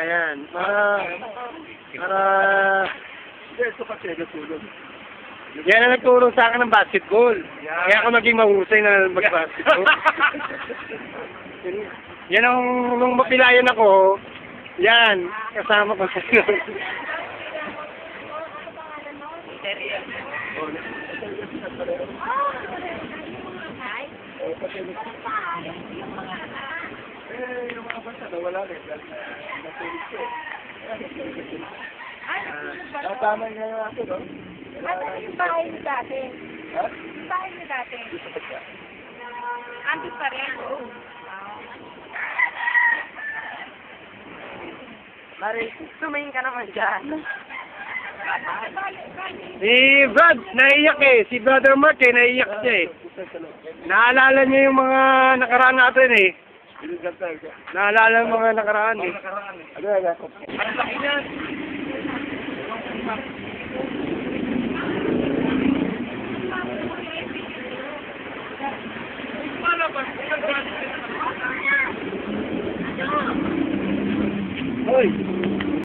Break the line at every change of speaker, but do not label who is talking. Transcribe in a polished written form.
Yan. Para... Yan ang nagturo sa akin ng basketball. Kaya ako naging mahusay na mag-basketball. Yan ang, nung mapilayan ako, yan, kasama ko sa
yung mga basta na wala rin. Tama nga yung ako, no?
Ano yung bahay niyo dati?
Ha?
Yung bahay niyo dati? Andun pa rin?
Mari, tumingin ka naman dyan.
Si Brad, naiyak eh. Si Brother Mark eh, naiyak siya eh. Naalala niya yung mga nakaraan natin eh. Naalala yung mga nakaraan eh.
Ang laki niyan. Hoy!